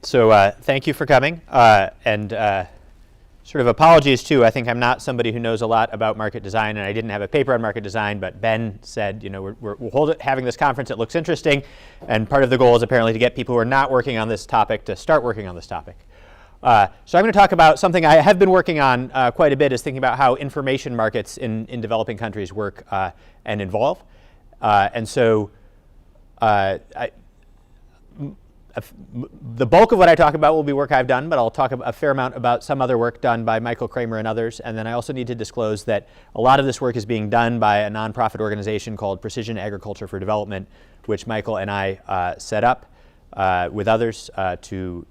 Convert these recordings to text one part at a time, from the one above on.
So thank you for coming, and sort of apologies too. I think I'm not somebody who knows a lot about market design, and I didn't have a paper on market design, but Ben said, we're having this conference. It looks interesting, and part of the goal is apparently to get people who are not working on this topic to start working on this topic. So I'm going to talk about something I have been working on quite a bit, is thinking about how information markets in developing countries work and evolve. The bulk of what I talk about will be work I've done, but I'll talk a fair amount about some other work done by Michael Kramer and others. And then I also need to disclose that a lot of this work is being done by a nonprofit organization called Precision Agriculture for Development, which Michael and I set up with others to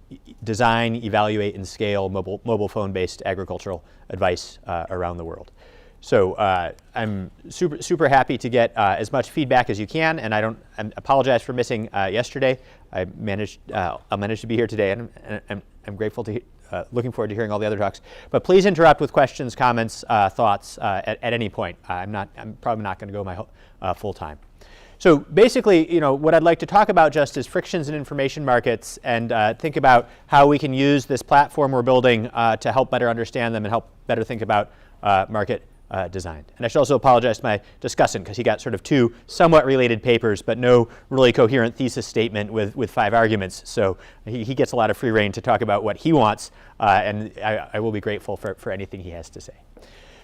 design, evaluate, and scale mobile phone-based agricultural advice around the world. So I'm super happy to get as much feedback as you can, and I apologize for missing yesterday. I'll manage to be here today, and I'm grateful to looking forward to hearing all the other talks. But please interrupt with questions, comments, thoughts at any point. I'm probably not going to go my full time. So basically, what I'd like to talk about just is frictions in information markets, and think about how we can use this platform we're building to help better understand them and help better think about market design. And I should also apologize to my discussant, because he got sort of two somewhat related papers, but no really coherent thesis statement with 5 arguments. So he gets a lot of free rein to talk about what he wants, and I will be grateful for anything he has to say.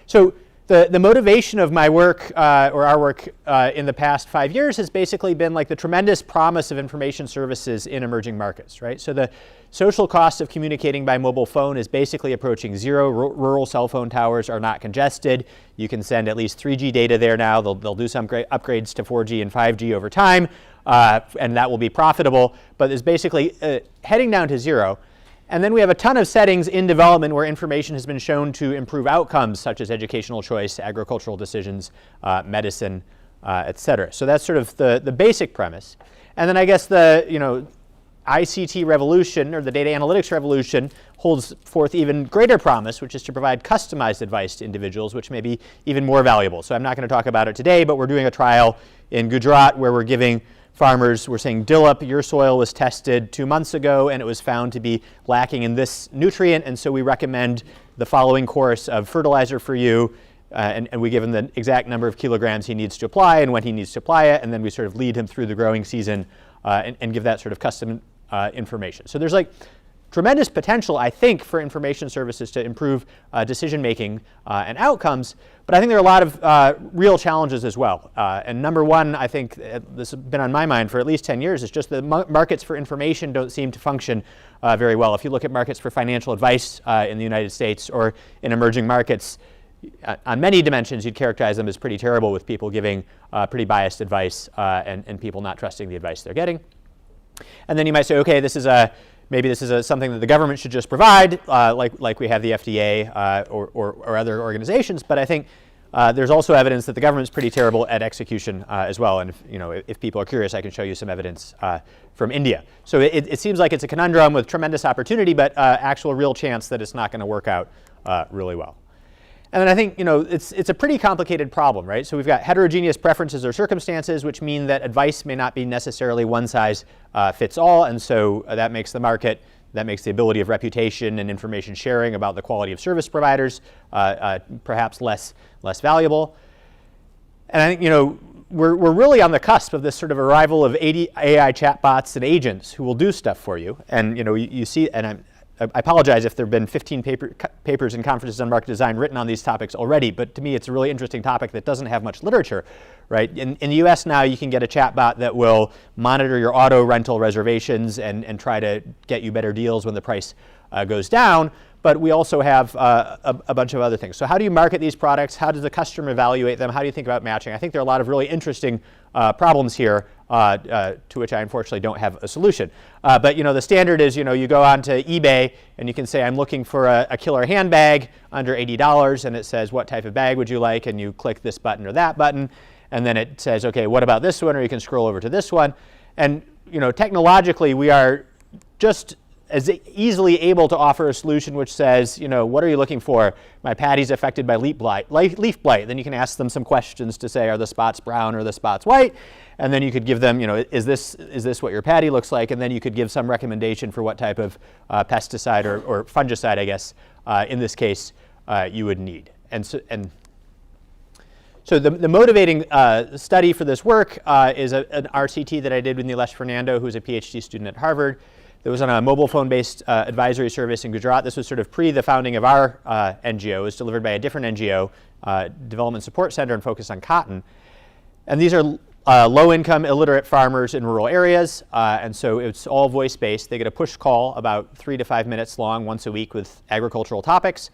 So the motivation of my work, or our work in the past 5 years, has basically been like the tremendous promise of information services in emerging markets, right? So the social cost of communicating by mobile phone is basically approaching zero. Rural cell phone towers are not congested. You can send at least 3G data there now. They'll do some great upgrades to 4G and 5G over time, and that will be profitable. But it's basically heading down to zero. And then we have a ton of settings in development where information has been shown to improve outcomes, such as educational choice, agricultural decisions, medicine, et cetera. So that's sort of the basic premise. And then I guess the ICT revolution, or the data analytics revolution, holds forth even greater promise, which is to provide customized advice to individuals, which may be even more valuable. So I'm not going to talk about it today, but we're doing a trial in Gujarat where we're giving farmers, we're saying, Dilip, your soil was tested 2 months ago, and it was found to be lacking in this nutrient, and so we recommend the following course of fertilizer for you, and we give him the exact number of kilograms he needs to apply and when he needs to apply it, and then we sort of lead him through the growing season and give that sort of custom information. So there's like tremendous potential, I think, for information services to improve decision making and outcomes, but I think there are a lot of real challenges as well. And number one, I think this has been on my mind for at least 10 years, is just the markets for information don't seem to function very well. If you look at markets for financial advice in the United States or in emerging markets, on many dimensions you'd characterize them as pretty terrible, with people giving pretty biased advice and people not trusting the advice they're getting. And then you might say, okay, maybe this is something that the government should just provide, like we have the FDA or other organizations. But I think there's also evidence that the government's pretty terrible at execution as well. And if people are curious, I can show you some evidence from India. So it seems like it's a conundrum with tremendous opportunity, but actual real chance that it's not going to work out really well. And then I think it's a pretty complicated problem, right? So we've got heterogeneous preferences or circumstances, which mean that advice may not be necessarily one size fits all, and so that makes the market, that makes the ability of reputation and information sharing about the quality of service providers perhaps less valuable. And I think we're really on the cusp of this sort of arrival of AI chatbots and agents who will do stuff for you. And you see, and I apologize if there have been 15 papers and conferences on market design written on these topics already, but to me it's a really interesting topic that doesn't have much literature, right? In the US now, you can get a chatbot that will monitor your auto rental reservations and try to get you better deals when the price goes down, but we also have a bunch of other things. So how do you market these products? How does the customer evaluate them? How do you think about matching? I think there are a lot of really interesting problems here to which I unfortunately don't have a solution. But the standard is you go onto eBay and you can say, I'm looking for a killer handbag under $80, and it says, what type of bag would you like? And you click this button or that button, and then it says, okay, what about this one? Or you can scroll over to this one. And technologically, we are just as easily able to offer a solution which says, what are you looking for? My paddy's affected by leaf blight. Then you can ask them some questions to say, are the spots brown or the spots white? And then you could give them, is this what your paddy looks like? And then you could give some recommendation for what type of pesticide or fungicide, I guess, in this case, you would need. And so the motivating study for this work is an RCT that I did with Nilesh Fernando, who's a PhD student at Harvard. That was on a mobile phone-based advisory service in Gujarat. This was sort of pre the founding of our NGO. It was delivered by a different NGO, Development Support Center, and focused on cotton. And these are low-income, illiterate farmers in rural areas. And so it's all voice-based. They get a push call about 3 to 5 minutes long once a week with agricultural topics.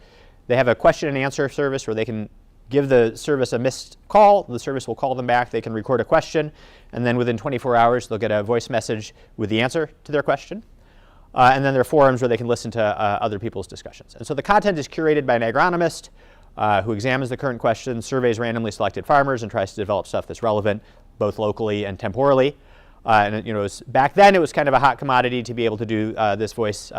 They have a question and answer service where they can give the service a missed call. The service will call them back. They can record a question. And then within 24 hours, they'll get a voice message with the answer to their question. And then there are forums where they can listen to other people's discussions. And so the content is curated by an agronomist who examines the current questions, surveys randomly selected farmers, and tries to develop stuff that's relevant both locally and temporally. Back then it was kind of a hot commodity to be able to do this voice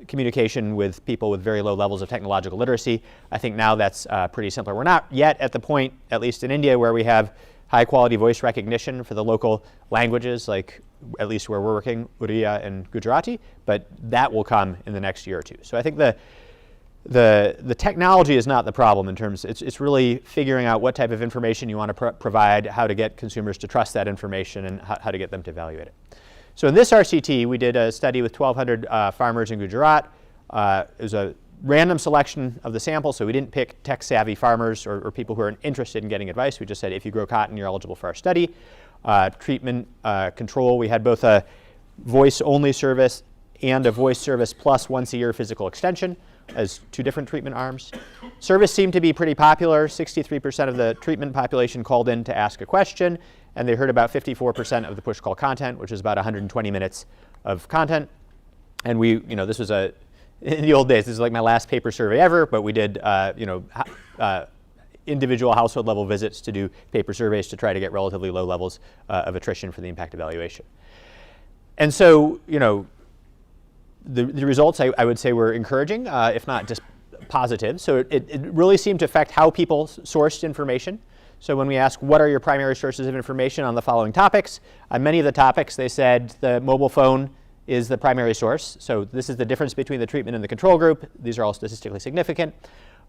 communication with people with very low levels of technological literacy. I think now that's pretty simple. We're not yet at the point, at least in India, where we have high quality voice recognition for the local languages, like at least where we're working, Uriya and Gujarati, but that will come in the next year or two. So I think the technology is not the problem in terms, it's really figuring out what type of information you want to provide, how to get consumers to trust that information, and how to get them to evaluate it. So in this RCT, we did a study with 1,200 farmers in Gujarat. It was a random selection of the sample, so we didn't pick tech-savvy farmers or people who are interested in getting advice. We just said, if you grow cotton, you're eligible for our study. Treatment control, we had both a voice-only service and a voice service plus once-a-year physical extension as 2 different treatment arms. Service seemed to be pretty popular. 63% of the treatment population called in to ask a question, and they heard about 54% of the push call content, which is about 120 minutes of content. And we, this was in the old days, this is like my last paper survey ever, but we did, individual household level visits to do paper surveys to try to get relatively low levels of attrition for the impact evaluation. And so, the results I would say were encouraging, if not just positive. So it really seemed to affect how people sourced information. So when we asked, what are your primary sources of information on the following topics? On many of the topics, they said the mobile phone is the primary source. So this is the difference between the treatment and the control group. These are all statistically significant,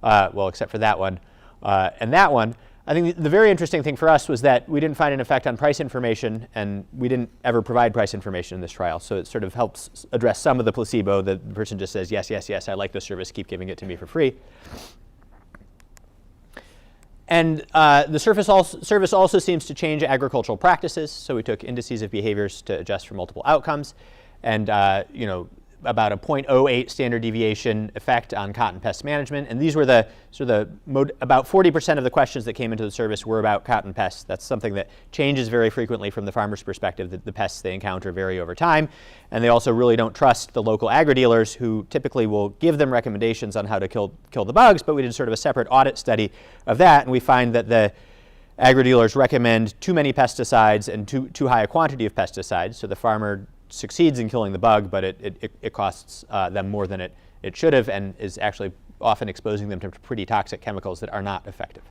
well, except for that one and that one. I think the very interesting thing for us was that we didn't find an effect on price information, and we didn't ever provide price information in this trial. So it sort of helps address some of the placebo. The person just says, yes, yes, yes, I like this service, keep giving it to me for free. And the service also seems to change agricultural practices. So we took indices of behaviors to adjust for multiple outcomes. And about a 0.08 standard deviation effect on cotton pest management. And these were about 40% of the questions that came into the service were about cotton pests. That's something that changes very frequently from the farmer's perspective. The pests they encounter vary over time. And they also really don't trust the local agri-dealers, who typically will give them recommendations on how to kill the bugs. But we did sort of a separate audit study of that. And we find that the agri-dealers recommend too many pesticides and too high a quantity of pesticides. So the farmer succeeds in killing the bug, but it costs them more than it should have, and is actually often exposing them to pretty toxic chemicals that are not effective.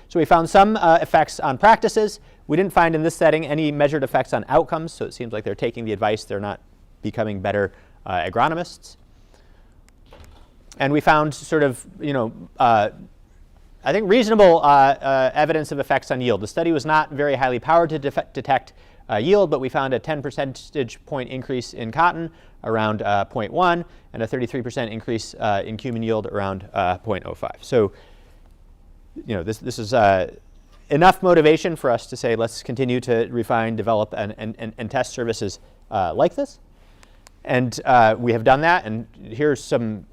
So we found some effects on practices. We didn't find in this setting any measured effects on outcomes, so it seems like they're taking the advice. They're not becoming better agronomists. And we found sort of, I think reasonable evidence of effects on yield. The study was not very highly powered to detect yield, but we found a 10 percentage point increase in cotton around 0.1 and a 33% increase in cumin yield around 0.05. So, this is enough motivation for us to say, let's continue to refine, develop, and test services like this. And we have done that. And here's some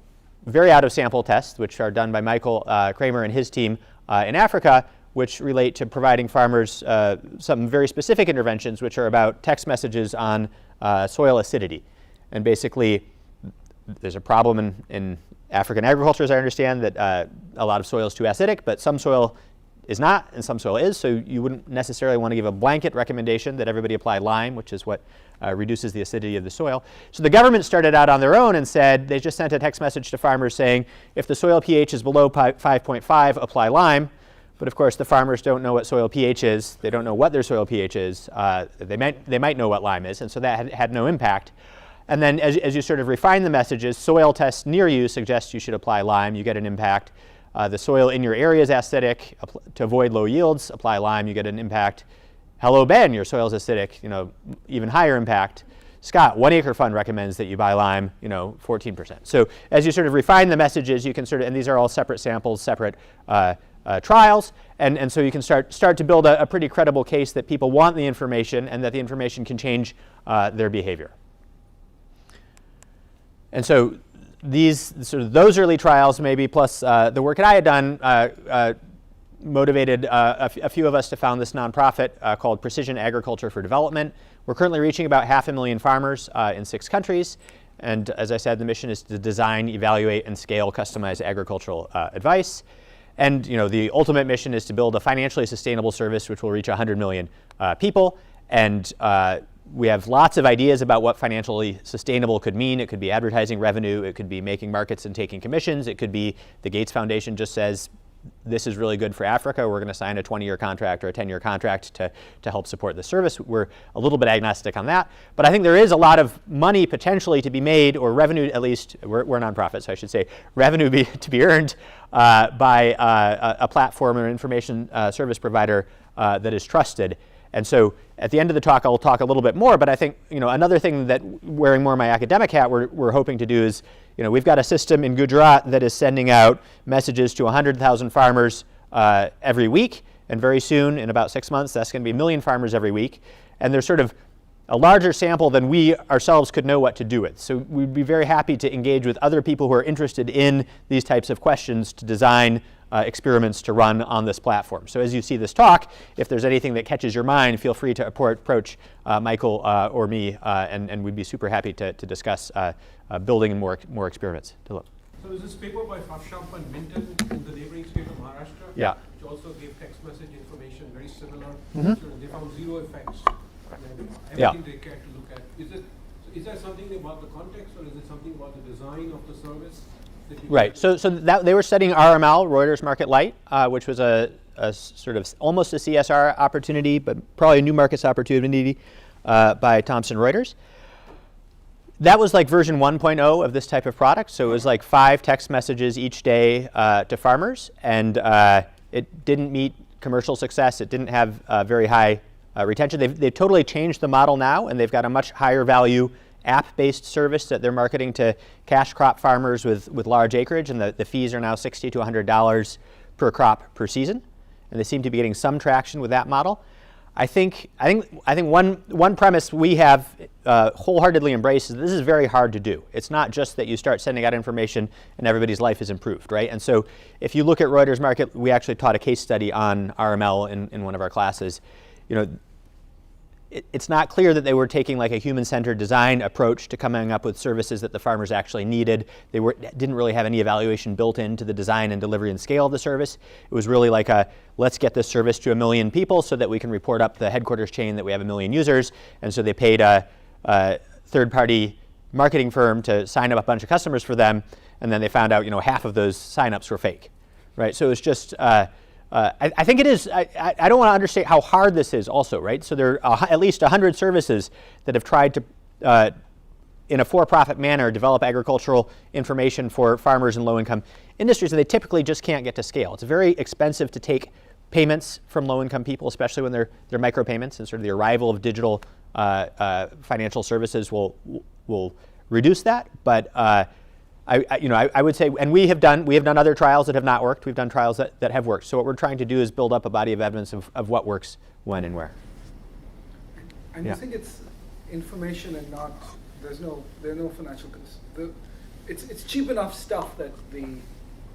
very out of sample tests, which are done by Michael Kramer and his team in Africa, which relate to providing farmers some very specific interventions, which are about text messages on soil acidity. And basically, there's a problem in African agriculture, as I understand, that a lot of soil is too acidic, but some soil is not, and some soil is. So you wouldn't necessarily want to give a blanket recommendation that everybody apply lime, which is what reduces the acidity of the soil. So the government started out on their own and said, they just sent a text message to farmers saying, if the soil pH is below 5.5, apply lime. But of course, the farmers don't know what soil pH is. They don't know what their soil pH is. They might know what lime is, and so that had no impact. And then as you sort of refine the messages, soil tests near you suggest you should apply lime. You get an impact. The soil in your area is acidic. To avoid low yields, apply lime. You get an impact. Hello, Ben, your soil is acidic. Even higher impact. Scott, 1 Acre Fund recommends that you buy lime, 14%. So as you sort of refine the messages, you can sort of, and these are all separate samples, separate trials, and so you can start to build a pretty credible case that people want the information and that the information can change their behavior. And so those early trials maybe plus the work that I had done motivated a few of us to found this nonprofit called Precision Agriculture for Development. We're currently reaching about 500,000 farmers in 6 countries. And as I said, the mission is to design, evaluate, and scale customized agricultural advice. And the ultimate mission is to build a financially sustainable service which will reach 100 million people. And we have lots of ideas about what financially sustainable could mean. It could be advertising revenue. It could be making markets and taking commissions. It could be the Gates Foundation just says, this is really good for Africa. We're going to sign a 20-year contract or a 10-year contract to help support the service. We're a little bit agnostic on that. But I think there is a lot of money potentially to be made, or revenue at least, we're a nonprofit, so I should say, revenue to be earned by a platform or information service provider that is trusted. And so at the end of the talk, I'll talk a little bit more, but I think another thing that, wearing more of my academic hat, we're hoping to do is, we've got a system in Gujarat that is sending out messages to 100,000 farmers every week, and very soon, in about 6 months, that's going to be 1 million farmers every week. And there's sort of a larger sample than we ourselves could know what to do with. So we'd be very happy to engage with other people who are interested in these types of questions to design experiments to run on this platform. So as you see this talk, if there's anything that catches your mind, feel free to approach Michael or me, and we'd be super happy to discuss building more experiments. So is this paper by Hafshamp and Minton in the neighboring state of Maharashtra? Yeah. Which also gave text message information very similar. Mm-hmm. So they found 0 effects. Yeah. Everything they cared to look at. Is that something about the context, or is it something about the design of the service? Right. So that they were studying RML, Reuters Market Light, which was a sort of almost a CSR opportunity, but probably a new markets opportunity by Thomson Reuters. That was like version 1.0 of this type of product. So it was like 5 text messages each day to farmers, and it didn't meet commercial success. It didn't have very high retention. They've totally changed the model now, and they've got a much higher value app-based service that they're marketing to cash crop farmers with large acreage, and the fees are now $60 to $100 per crop per season, and they seem to be getting some traction with that model. I think one premise we have wholeheartedly embraced is that this is very hard to do. It's not just that you start sending out information and everybody's life is improved, right? And so if you look at Reuters Market, we actually taught a case study on RML in one of our classes. It's not clear that they were taking like a human-centered design approach to coming up with services that the farmers actually needed. They didn't really have any evaluation built into the design and delivery and scale of the service. It was really like let's get this service to 1 million people so that we can report up the headquarters chain that we have 1 million users. And so they paid a third-party marketing firm to sign up a bunch of customers for them, and then they found out half of those signups were fake, right? So it's just I think it is. I don't want to understate how hard this is also, right? So there are at least 100 services that have tried to, in a for-profit manner, develop agricultural information for farmers in low-income industries, and they typically just can't get to scale. It's very expensive to take payments from low-income people, especially when they're micropayments, and sort of the arrival of digital financial services will reduce that. But I would say, and we have done other trials that have not worked. We've done trials that have worked. So what we're trying to do is build up a body of evidence of what works when and where. And you think it's information and not, there are no financial it's cheap enough stuff that the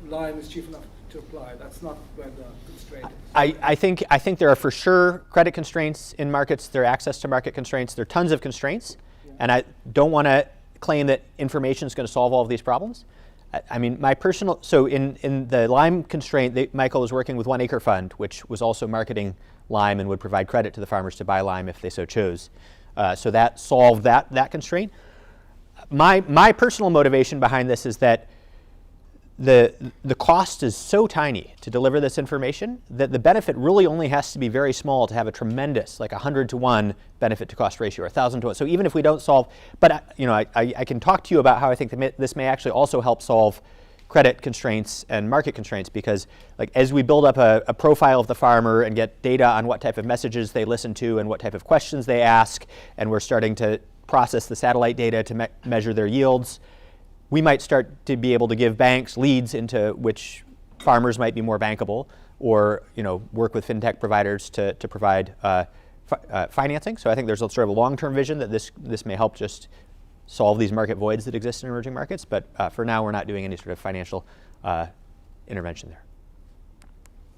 lime is cheap enough to apply. That's not where the constraint is. I think there are for sure credit constraints in markets. There are access to market constraints. There are tons of constraints, and I don't want to claim that information is going to solve all of these problems. I mean, so in the lime constraint, Michael was working with 1 Acre Fund, which was also marketing lime and would provide credit to the farmers to buy lime if they so chose. So that solved that constraint. My personal motivation behind this is that the cost is so tiny to deliver this information that the benefit really only has to be very small to have a tremendous, like 100 to 1 benefit to cost ratio, or 1,000 to 1. So even if we don't solve, but I can talk to you about how I think this may actually also help solve credit constraints and market constraints, because like as we build up a profile of the farmer and get data on what type of messages they listen to and what type of questions they ask, and we're starting to process the satellite data to measure their yields, we might start to be able to give banks leads into which farmers might be more bankable, or work with fintech providers to provide financing. So I think there's a sort of a long-term vision that this may help just solve these market voids that exist in emerging markets. But for now, we're not doing any sort of financial intervention there.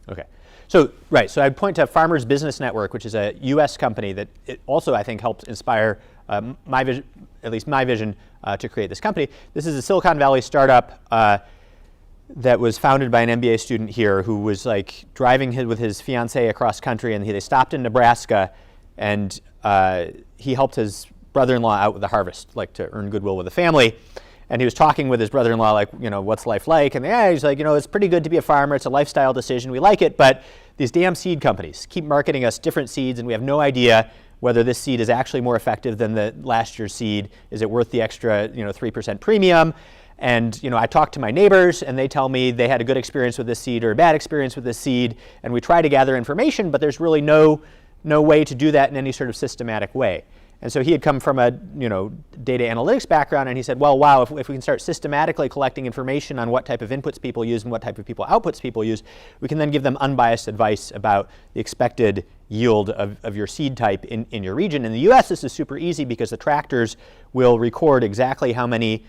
Okay. So I'd point to Farmers Business Network, which is a U.S. company that it also, I think, helped inspire my vision, at least my vision, to create this company. This is a Silicon Valley startup that was founded by an MBA student here who was like driving with his fiancée across country, and they stopped in Nebraska, and he helped his brother-in-law out with the harvest, like to earn goodwill with the family. And he was talking with his brother-in-law, like, what's life like? And he's like, it's pretty good to be a farmer. It's a lifestyle decision. We like it, but these damn seed companies keep marketing us different seeds, and we have no idea whether this seed is actually more effective than the last year's seed. Is it worth the extra, 3% premium? And I talk to my neighbors, and they tell me they had a good experience with this seed or a bad experience with this seed. And we try to gather information, but there's really no way to do that in any sort of systematic way. And so he had come from a data analytics background, and he said, well, wow, if we can start systematically collecting information on what type of inputs people use and what type of outputs people use, we can then give them unbiased advice about the expected yield of your seed type in your region. In the US, this is super easy because the tractors will record exactly how many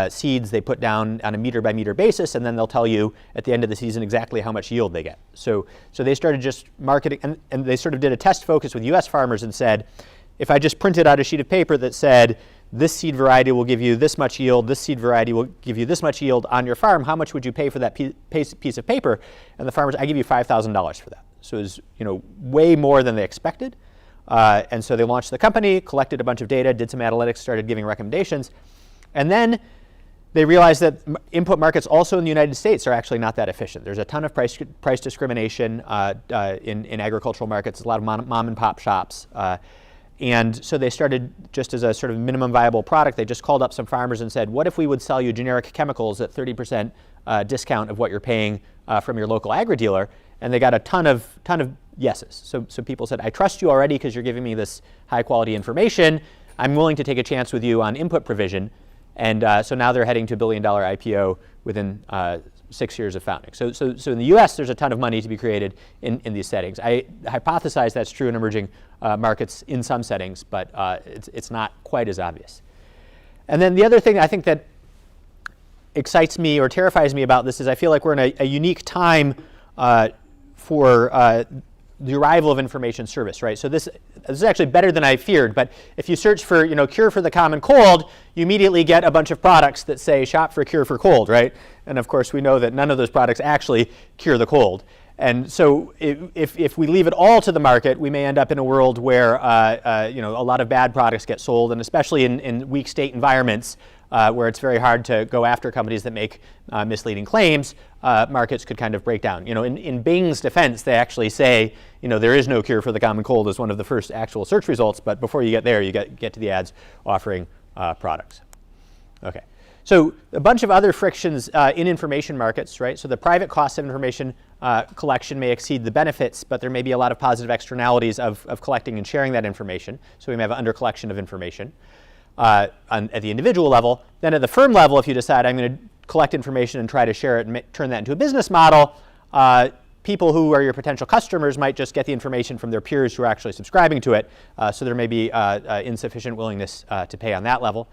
seeds they put down on a meter by meter basis, and then they'll tell you at the end of the season exactly how much yield they get. So they started just marketing, and they sort of did a test focus with US farmers and said, if I just printed out a sheet of paper that said, this seed variety will give you this much yield, this seed variety will give you this much yield on your farm, how much would you pay for that piece of paper? And the farmers, I give you $5,000 for that. So it was way more than they expected. And so they launched the company, collected a bunch of data, did some analytics, started giving recommendations. And then they realized that input markets also in the United States are actually not that efficient. There's a ton of price discrimination in agricultural markets. There's a lot of mom and pop shops. And so they started, just as a sort of minimum viable product, they just called up some farmers and said, what if we would sell you generic chemicals at 30% discount of what you're paying from your local agri-dealer? And they got a ton of yeses. So people said, I trust you already because you're giving me this high quality information. I'm willing to take a chance with you on input provision. And so now they're heading to $1 billion IPO within 6 years of founding. So in the US, there's a ton of money to be created in these settings. I hypothesize that's true in emerging markets in some settings, but it's not quite as obvious. And then the other thing I think that excites me or terrifies me about this is I feel like we're in a unique time for the arrival of information service, right? So this is actually better than I feared, but if you search for, cure for the common cold, you immediately get a bunch of products that say shop for cure for cold, right? And of course we know that none of those products actually cure the cold. And so if we leave it all to the market, we may end up in a world where a lot of bad products get sold, and especially in weak state environments where it's very hard to go after companies that make misleading claims, markets could kind of break down. In Bing's defense, they actually say, there is no cure for the common cold as one of the first actual search results, but before you get there, you get to the ads offering products. Okay. So a bunch of other frictions in information markets, right? So the private costs of information collection may exceed the benefits, but there may be a lot of positive externalities of collecting and sharing that information. So we may have an under collection of information at the individual level. Then at the firm level, if you decide I'm going to collect information and try to share it and turn that into a business model, people who are your potential customers might just get the information from their peers who are actually subscribing to it. So there may be insufficient willingness to pay on that level.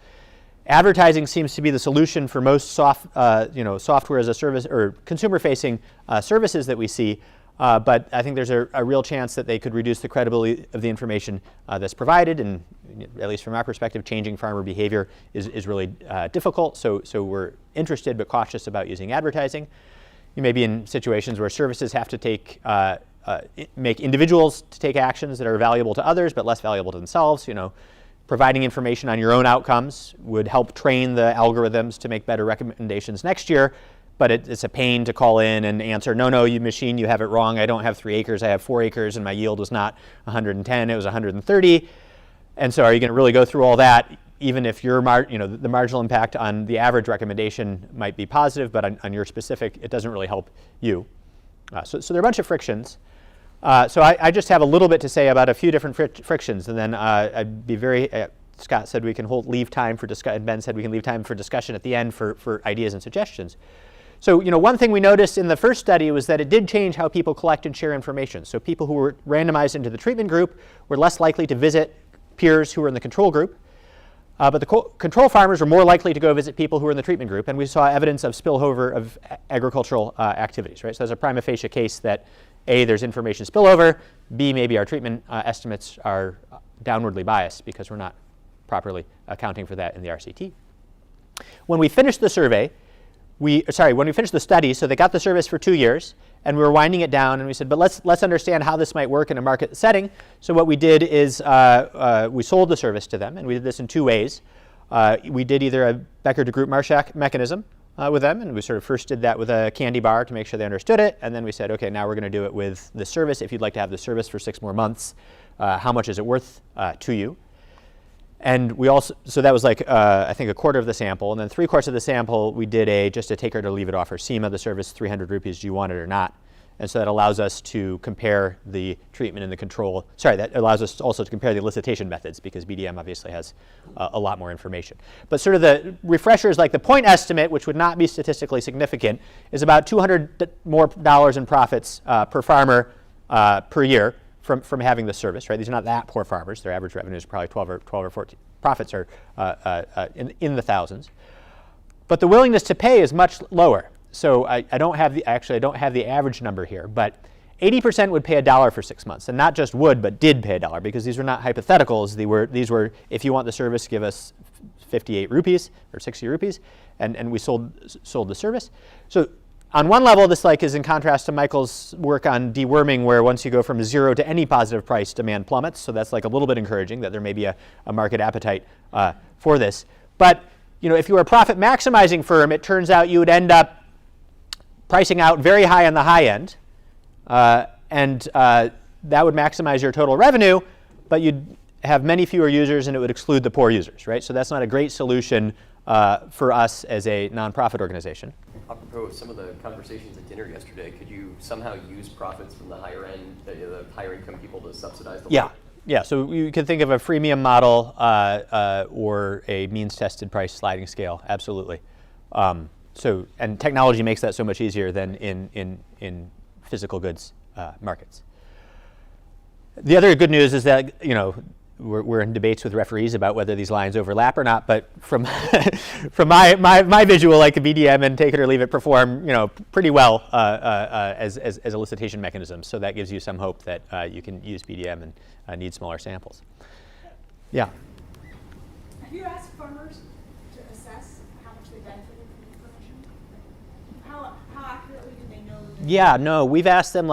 Advertising seems to be the solution for most software as a service or consumer-facing services that we see, but I think there's a real chance that they could reduce the credibility of the information that's provided, and at least from our perspective, changing farmer behavior is really difficult. So we're interested but cautious about using advertising. You may be in situations where services have to make individuals to take actions that are valuable to others but less valuable to themselves. providing information on your own outcomes would help train the algorithms to make better recommendations next year, but it's a pain to call in and answer, no, you machine, you have it wrong. I don't have 3 acres, I have 4 acres, and my yield was not 110, it was 130. And so are you going to really go through all that, even if your the marginal impact on the average recommendation might be positive, but on your specific, it doesn't really help you. So there are a bunch of frictions. So I just have a little bit to say about a few different frictions, and then I'd be very, Scott said we can leave time for discussion, and Ben said we can leave time for discussion at the end for ideas and suggestions. So one thing we noticed in the first study was that it did change how people collect and share information. So people who were randomized into the treatment group were less likely to visit peers who were in the control group. But the control farmers were more likely to go visit people who were in the treatment group, and we saw evidence of spillover of agricultural activities, right? So there's a prima facie case that A, there's information spillover, B, maybe our treatment estimates are downwardly biased because we're not properly accounting for that in the RCT. When we finished the survey, when we finished the study, so they got the service for 2 years, and we were winding it down, and we said, but let's understand how this might work in a market setting. So what we did is we sold the service to them, and we did this in 2 ways. We did either a Becker to group Marshak mechanism with them, and we sort of first did that with a candy bar to make sure they understood it, and then we said, okay, now we're going to do it with the service. If you'd like to have the service for 6 more months, how much is it worth to you? And we also, so that was like, I think, a quarter of the sample. And then 3/4 of the sample, we did just a take it or leave it offer. SEMA, the service, 300 rupees, do you want it or not? And so that allows us to compare the treatment and the control. That allows us also to compare the elicitation methods, because BDM obviously has a lot more information. But sort of the refreshers, like the point estimate, which would not be statistically significant, is about $200 more in profits per farmer per year from having the service, right? These are not that poor farmers. Their average revenue is probably 12 or 14. Profits are in the thousands. But the willingness to pay is much lower. So I don't have the average number here, but 80% would pay $1 for 6 months, and not just would, but did pay $1, because these were not hypotheticals. These were, if you want the service, give us 58 rupees or 60 rupees, and we sold the service. So on one level, this is in contrast to Michael's work on deworming, where once you go from 0 to any positive price, demand plummets. So that's a little bit encouraging that there may be a market appetite for this. But if you were a profit maximizing firm, it turns out you would end up pricing out very high on the high end, and that would maximize your total revenue, but you'd have many fewer users, and it would exclude the poor users, right? So that's not a great solution for us as a nonprofit organization. Apropos of some of the conversations at dinner yesterday, could you somehow use profits from the higher end, the higher income people to subsidize the market? Yeah, so you could think of a freemium model or a means tested price sliding scale, absolutely. And technology makes that so much easier than in physical goods markets. The other good news is that we're in debates with referees about whether these lines overlap or not. But from from my visual, like a BDM and take it or leave it perform pretty well as elicitation mechanisms. So that gives you some hope that you can use BDM and need smaller samples. Yeah. Have you asked farmers to assess how much they benefited from the information? How accurately do they know? Yeah, no, we've asked them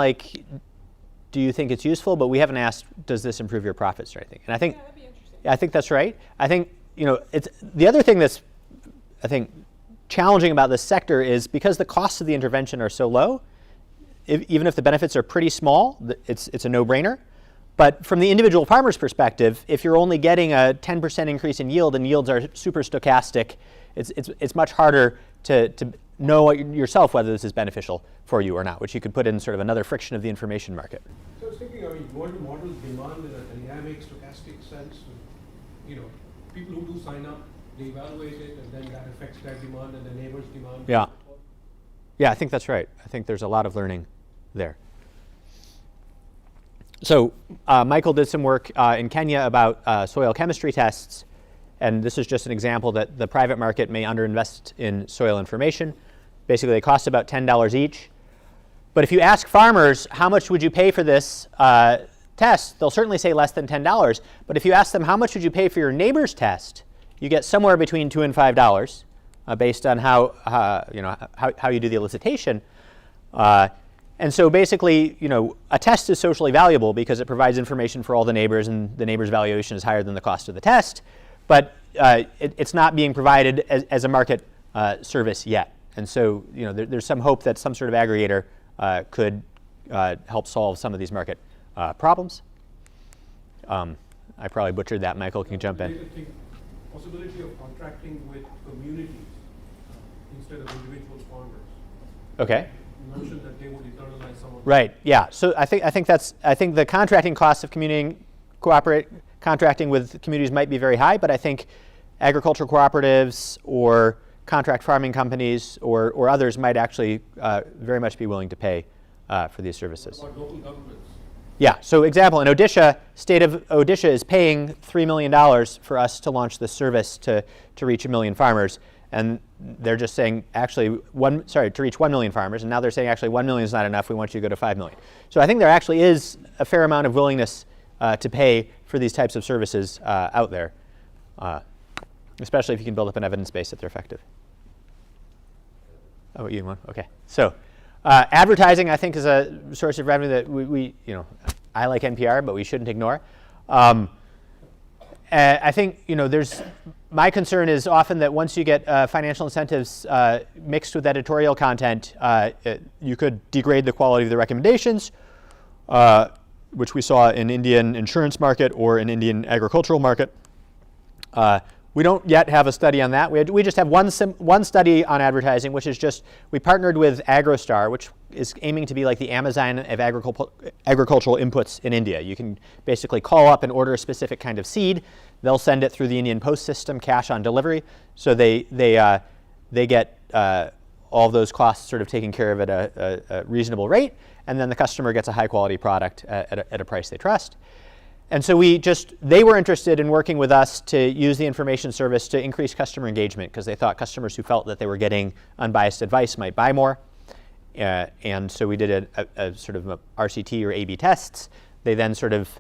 do you think it's useful? But we haven't asked, does this improve your profits or anything? And I think, that'd be interesting. I think that's right. I think it's the other thing that's challenging about this sector is because the costs of the intervention are so low. Even if the benefits are pretty small, it's a no-brainer. But from the individual farmer's perspective, if you're only getting a 10% increase in yield and yields are super stochastic, it's much harder to know yourself whether this is beneficial for you or not, which you could put in sort of another friction of the information market. So I was thinking, you want to model demand in a dynamic, stochastic sense. People who do sign up, they evaluate it, and then that affects their demand and the neighbor's demand. Yeah. Yeah, I think that's right. I think there's a lot of learning there. So Michael did some work in Kenya about soil chemistry tests, and this is just an example that the private market may underinvest in soil information. Basically, they cost about $10 each. But if you ask farmers, how much would you pay for this test, they'll certainly say less than $10. But if you ask them, how much would you pay for your neighbor's test, you get somewhere between $2 and $5 based on how you do the elicitation. And so basically, a test is socially valuable because it provides information for all the neighbors, and the neighbor's valuation is higher than the cost of the test. But it's not being provided as a market service yet. And so there's some hope that some sort of aggregator could help solve some of these market problems. I probably butchered that. Michael can jump in. Possibility of contracting with communities instead of individual farmers. Okay. You mentioned that they would internalize some of Right. Yeah. So I think the contracting costs of contracting with communities might be very high, but I think agricultural cooperatives or contract farming companies or others might actually very much be willing to pay for these services. What about local governments? Yeah. So example, in Odisha, state of Odisha is paying $3 million for us to launch this service to reach 1 million farmers. And they're just saying, actually, to reach 1 million farmers. And now they're saying, actually, 1 million is not enough. We want you to go to 5 million. So I think there actually is a fair amount of willingness to pay for these types of services out there, especially if you can build up an evidence base that they're effective. Oh, you want? Okay. So advertising, I think, is a source of revenue that I like NPR, but we shouldn't ignore. I think my concern is often that once you get financial incentives mixed with editorial content, you could degrade the quality of the recommendations, which we saw in Indian insurance market or in Indian agricultural market. We don't yet have a study on that. We just have one study on advertising, which is we partnered with AgroStar, which is aiming to be like the Amazon of agricultural inputs in India. You can basically call up and order a specific kind of seed. They'll send it through the Indian Post system, cash on delivery. So they get all of those costs sort of taken care of at a reasonable rate, and then the customer gets a high quality product at a price they trust. And so they were interested in working with us to use the information service to increase customer engagement because they thought customers who felt that they were getting unbiased advice might buy more. And so we did a sort of a RCT or A/B tests. They then sort of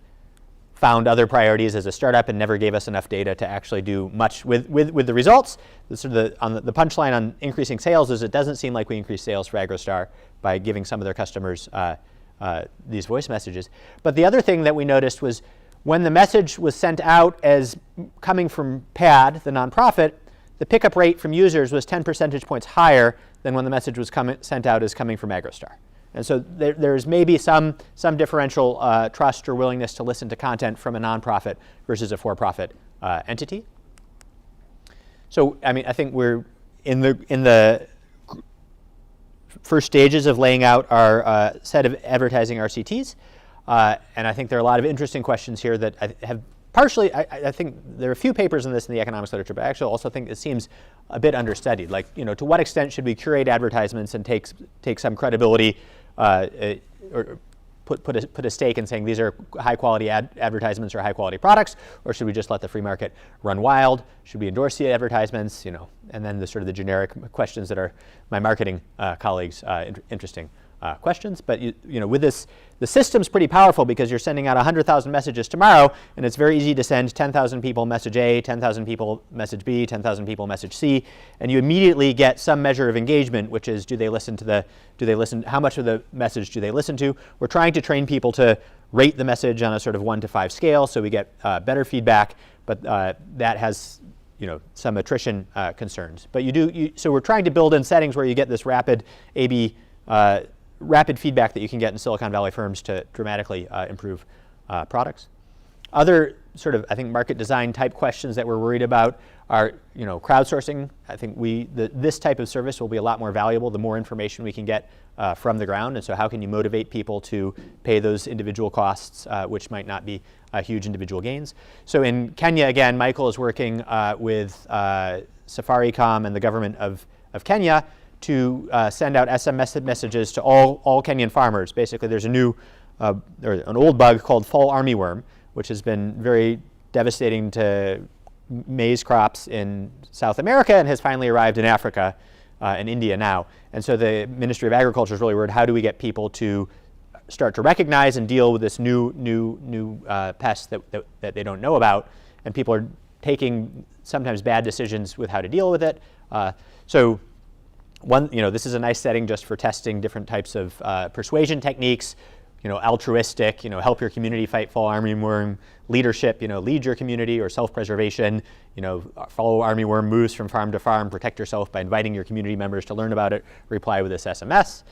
found other priorities as a startup and never gave us enough data to actually do much with the results. The punchline on increasing sales is it doesn't seem like we increased sales for AgroStar by giving some of their customers these voice messages. But the other thing that we noticed was when the message was sent out as coming from PAD, the nonprofit, the pickup rate from users was 10 percentage points higher than when the message was sent out as coming from AgroStar. And so there's maybe some differential trust or willingness to listen to content from a nonprofit versus a for-profit entity. So I think we're in the first stages of laying out our set of advertising RCTs. And I think there are a lot of interesting questions here that have partially, I think there are a few papers on this in the economics literature, but I actually also think it seems a bit understudied. Like, to what extent should we curate advertisements and take some credibility or put a stake in saying these are high quality advertisements or high quality products, or should we just let the free market run wild? Should we endorse the advertisements? And then the sort of the generic questions that are my marketing colleagues interesting questions. But with this, the system's pretty powerful because you're sending out 100,000 messages tomorrow, and it's very easy to send 10,000 people message A, 10,000 people message B, 10,000 people message C, and you immediately get some measure of engagement, which is how much of the message do they listen to? We're trying to train people to rate the message on a sort of 1 to 5 scale, so we get better feedback, but that has some attrition concerns. But so we're trying to build in settings where you get this rapid A/B rapid feedback that you can get in Silicon Valley firms to dramatically improve products. Other sort of, I think, market design type questions that we're worried about are, crowdsourcing. I think this type of service will be a lot more valuable the more information we can get from the ground. And so how can you motivate people to pay those individual costs, which might not be huge individual gains? So in Kenya, again, Michael is working with Safaricom and the government of Kenya to send out SMS messages to all Kenyan farmers. Basically, there's an old bug called fall armyworm, which has been very devastating to maize crops in South America and has finally arrived in Africa and India now. And so the Ministry of Agriculture is really worried, how do we get people to start to recognize and deal with this new pest that they don't know about? And people are taking sometimes bad decisions with how to deal with it. So This is a nice setting just for testing different types of persuasion techniques, altruistic, help your community fight fall armyworm, leadership, lead your community, or self-preservation, follow armyworm moves from farm to farm, protect yourself by inviting your community members to learn about it, reply with this SMS.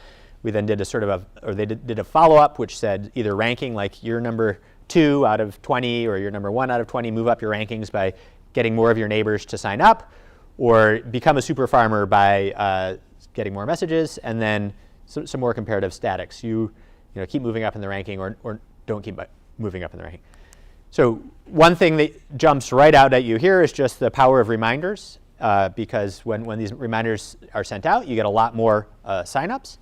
We then did they did a follow-up which said either ranking, like you're number 2 out of 20 or you're number 1 out of 20, move up your rankings by getting more of your neighbors to sign up, or become a super farmer by getting more messages, and then some more comparative statics. You keep moving up in the ranking or don't keep moving up in the ranking. So one thing that jumps right out at you here is just the power of reminders, because when these reminders are sent out, you get a lot more signups.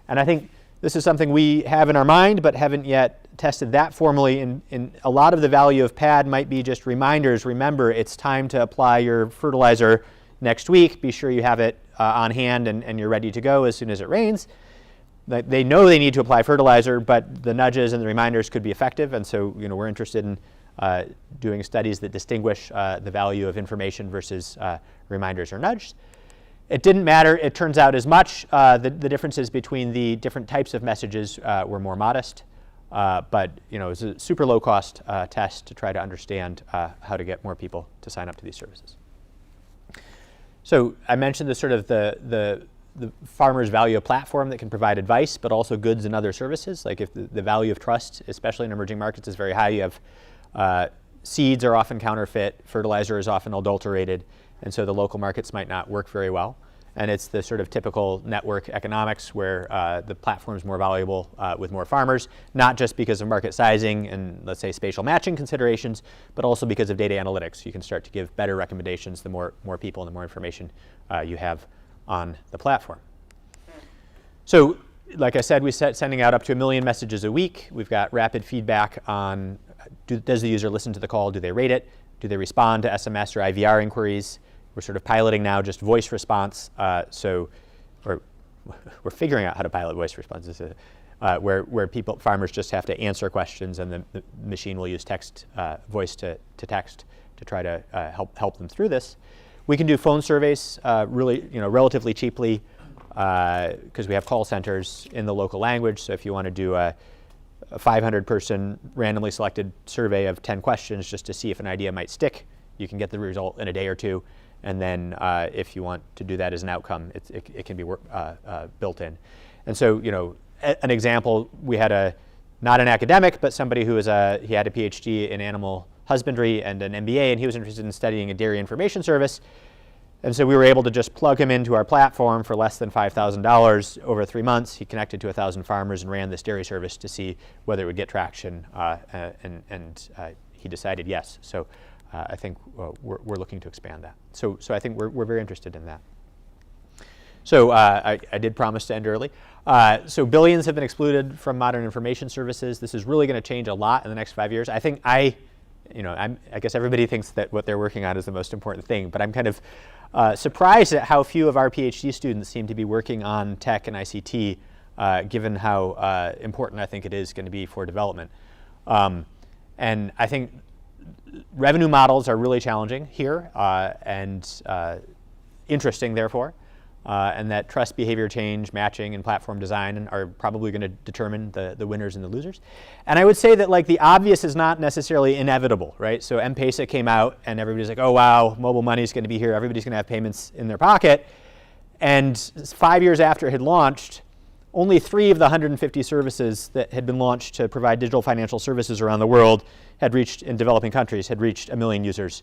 And I think this is something we have in our mind but haven't yet tested that formally. In a lot of the value of PAD might be just reminders. Remember, it's time to apply your fertilizer next week. Be sure you have it on hand and you're ready to go as soon as it rains. They know they need to apply fertilizer, but the nudges and the reminders could be effective. And so we're interested in doing studies that distinguish the value of information versus reminders or nudges. It didn't matter, it turns out, as much. The differences between the different types of messages were more modest. But it was a super low-cost test to try to understand how to get more people to sign up to these services. So I mentioned the farmer's value of platform that can provide advice, but also goods and other services. Like if the value of trust, especially in emerging markets, is very high, you have seeds are often counterfeit, fertilizer is often adulterated, and so the local markets might not work very well. And it's the sort of typical network economics where the platform is more valuable with more farmers, not just because of market sizing and, let's say, spatial matching considerations, but also because of data analytics. You can start to give better recommendations the more people and the more information you have on the platform. So, like I said, we sending out up to 1 million messages a week. We've got rapid feedback on does the user listen to the call? Do they rate it? Do they respond to SMS or IVR inquiries? We're sort of piloting now just voice response. We're figuring out how to pilot voice responses, where farmers just have to answer questions, and the machine will use voice to text to try to help them through this. We can do phone surveys relatively cheaply because we have call centers in the local language. So if you want to do a 500-person randomly selected survey of 10 questions just to see if an idea might stick, you can get the result in a day or two. And then if you want to do that as an outcome, it can be built in. And so, an example, we had not an academic, but somebody who he had a PhD in animal husbandry and an MBA, and he was interested in studying a dairy information service. And so we were able to just plug him into our platform for less than $5,000 over 3 months. He connected to 1,000 farmers and ran this dairy service to see whether it would get traction, and he decided yes. So I think we're looking to expand that. So I think we're very interested in that. So I did promise to end early. So billions have been excluded from modern information services. This is really going to change a lot in the next 5 years. I think I guess everybody thinks that what they're working on is the most important thing, but I'm kind of surprised at how few of our PhD students seem to be working on tech and ICT, given how important I think it is going to be for development. And I think revenue models are really challenging here and interesting, therefore, and that trust, behavior change, matching, and platform design are probably going to determine the winners and the losers. And I would say that the obvious is not necessarily inevitable, right? So M-Pesa came out, and everybody's like, oh, wow, mobile money is going to be here. Everybody's going to have payments in their pocket. And 5 years after it had launched, only 3 of the 150 services that had been launched to provide digital financial services around the world in developing countries had reached 1 million users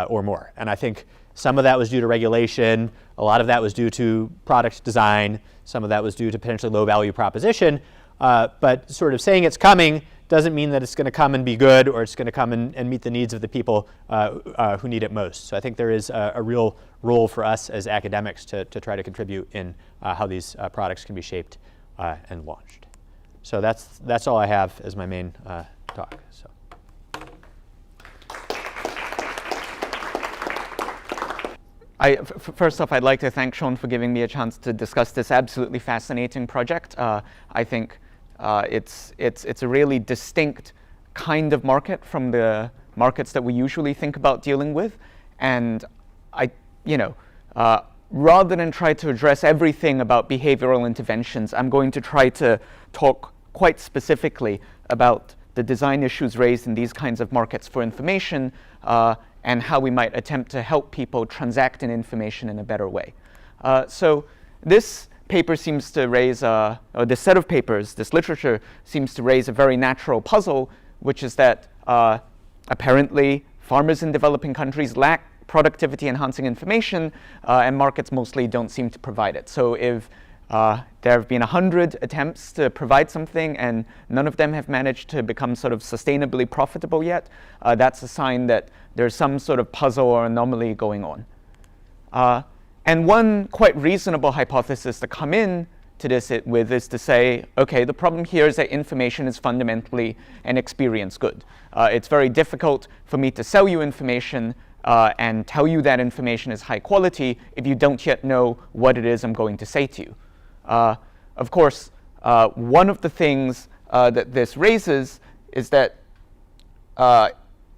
or more. And I think some of that was due to regulation, a lot of that was due to product design, some of that was due to potentially low value proposition, but sort of saying it's coming doesn't mean that it's going to come and be good, or it's going to come and meet the needs of the people who need it most. So I think there is a real role for us as academics to try to contribute in how these products can be shaped and launched. So that's all I have as my main talk. So. First off, I'd like to thank Shawn for giving me a chance to discuss this absolutely fascinating project. I think it's a really distinct kind of market from the markets that we usually think about dealing with, and rather than try to address everything about behavioral interventions, I'm going to try to talk quite specifically about the design issues raised in these kinds of markets for information and how we might attempt to help people transact in information in a better way. So this paper seems to raise, or this set of papers, this literature seems to raise a very natural puzzle, which is that apparently farmers in developing countries lack productivity enhancing information and markets mostly don't seem to provide it. So if there have been 100 attempts to provide something and none of them have managed to become sort of sustainably profitable yet, that's a sign that there's some sort of puzzle or anomaly going on. And one quite reasonable hypothesis to come in to this with is to say, okay, the problem here is that information is fundamentally an experience good. It's very difficult for me to sell you information and tell you that information is high quality if you don't yet know what it is I'm going to say to you. Of course, one of the things that this raises is that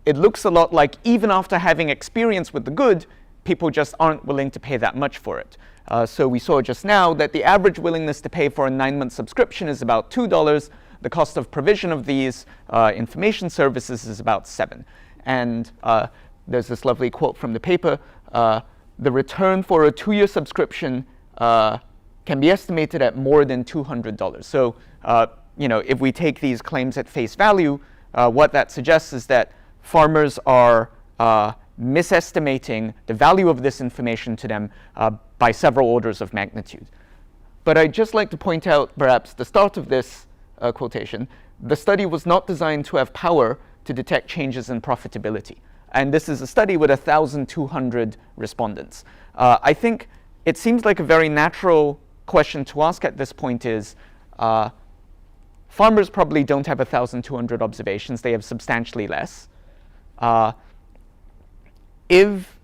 it looks a lot like even after having experience with the good, people just aren't willing to pay that much for it. So we saw just now that the average willingness to pay for a 9-month subscription is about $2. The cost of provision of these information services is about $7. And there's this lovely quote from the paper. The return for a 2-year subscription can be estimated at more than $200. So if we take these claims at face value, what that suggests is that farmers are misestimating the value of this information to them by several orders of magnitude. But I'd just like to point out perhaps the start of this quotation. The study was not designed to have power to detect changes in profitability. And this is a study with 1,200 respondents. I think it seems like a very natural question to ask at this point is, farmers probably don't have 1,200 observations. They have substantially less. If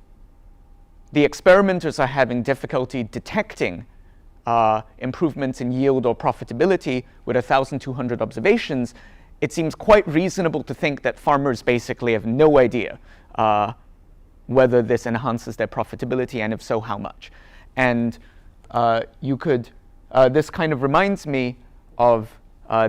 the experimenters are having difficulty detecting improvements in yield or profitability with 1,200 observations, it seems quite reasonable to think that farmers basically have no idea whether this enhances their profitability, and if so, how much. And this kind of reminds me of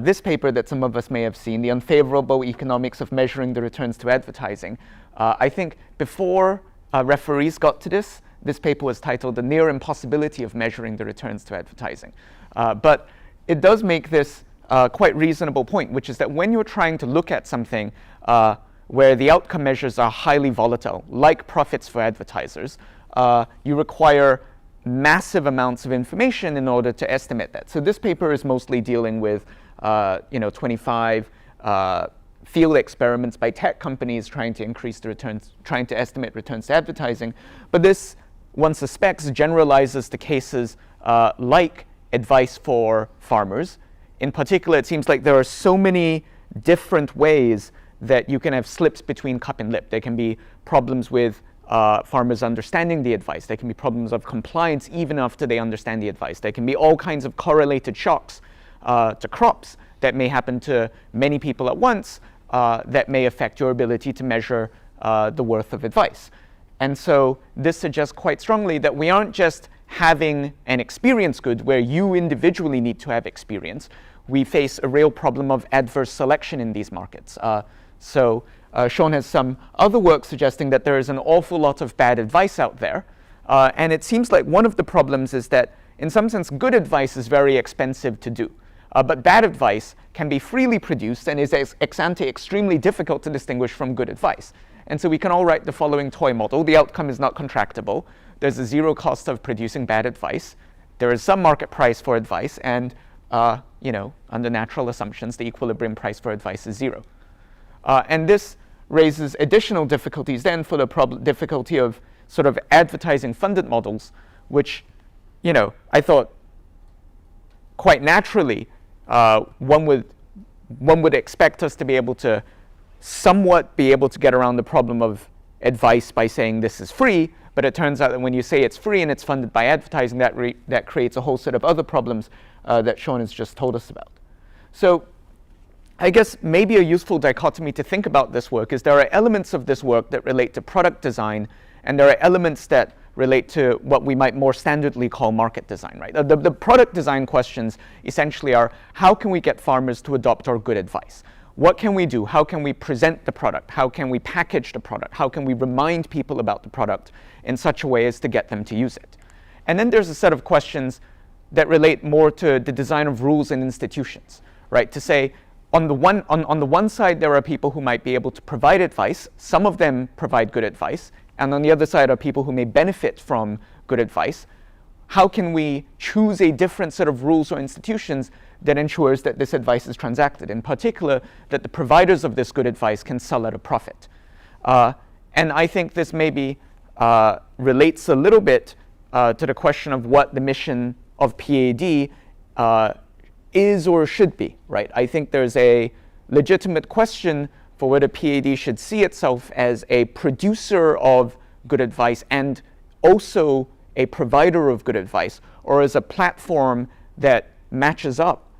this paper that some of us may have seen, The Unfavorable Economics of Measuring the Returns to Advertising. I think before referees got to this paper was titled The Near Impossibility of Measuring the Returns to Advertising. But it does make this quite reasonable point, which is that when you're trying to look at something where the outcome measures are highly volatile, like profits for advertisers, you require massive amounts of information in order to estimate that. So this paper is mostly dealing with 25 field experiments by tech companies trying to increase the returns, trying to estimate returns to advertising. But this, one suspects, generalizes to cases like advice for farmers. In particular, it seems like there are so many different ways that you can have slips between cup and lip. There can be problems with farmers understanding the advice. There can be problems of compliance even after they understand the advice. There can be all kinds of correlated shocks to crops that may happen to many people at once that may affect your ability to measure the worth of advice. And so this suggests quite strongly that we aren't just having an experience good where you individually need to have experience. We face a real problem of adverse selection in these markets. Shawn has some other work suggesting that there is an awful lot of bad advice out there. And it seems like one of the problems is that, in some sense, good advice is very expensive to do. But bad advice can be freely produced and is ex ante extremely difficult to distinguish from good advice. And so we can all write the following toy model. The outcome is not contractable. There's a zero cost of producing bad advice. There is some market price for advice, and under natural assumptions, the equilibrium price for advice is zero. And this raises additional difficulties then for the difficulty of sort of advertising funded models, which, I thought quite naturally one would expect us to be able to somewhat be able to get around the problem of advice by saying this is free, but it turns out that when you say it's free and it's funded by advertising, that creates a whole set of other problems that Shawn has just told us about. So I guess maybe a useful dichotomy to think about this work is there are elements of this work that relate to product design, and there are elements that relate to what we might more standardly call market design, right? The product design questions essentially are, how can we get farmers to adopt our good advice? What can we do? How can we present the product? How can we package the product? How can we remind people about the product in such a way as to get them to use it? And then there's a set of questions that relate more to the design of rules and institutions, right? To say, on the one side, there are people who might be able to provide advice. Some of them provide good advice. And on the other side are people who may benefit from good advice. How can we choose a different set of rules or institutions that ensures that this advice is transacted? In particular, that the providers of this good advice can sell at a profit. And I think this maybe relates a little bit to the question of what the mission of PAD is or should be, right? I think there's a legitimate question for whether PAD should see itself as a producer of good advice and also a provider of good advice, or as a platform that matches up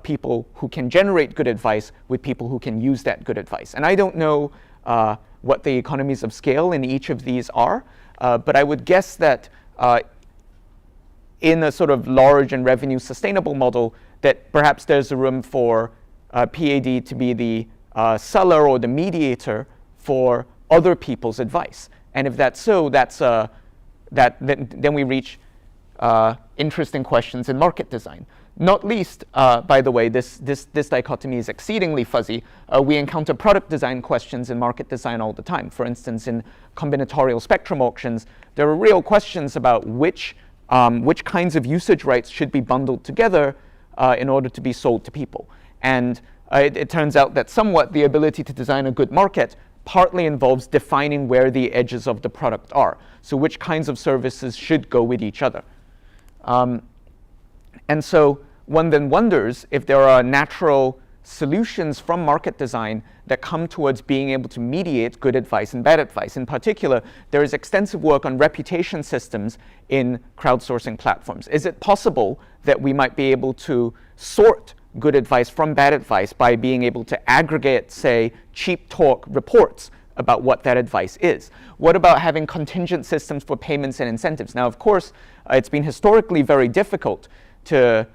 people who can generate good advice with people who can use that good advice. And I don't know what the economies of scale in each of these are, but I would guess that in a sort of large and revenue sustainable model, that perhaps there's a room for PAD to be the seller or the mediator for other people's advice. And if that's so, then we reach interesting questions in market design. Not least, by the way, this dichotomy is exceedingly fuzzy. We encounter product design questions in market design all the time. For instance, in combinatorial spectrum auctions, there are real questions about which kinds of usage rights should be bundled together in order to be sold to people. And it turns out that somewhat the ability to design a good market partly involves defining where the edges of the product are. So which kinds of services should go with each other. And so one then wonders if there are natural solutions from market design that come towards being able to mediate good advice and bad advice. In particular, there is extensive work on reputation systems in crowdsourcing platforms. Is it possible that we might be able to sort good advice from bad advice by being able to aggregate, say, cheap talk reports about what that advice is? What about having contingent systems for payments and incentives? Now, of course, it's been historically very difficult to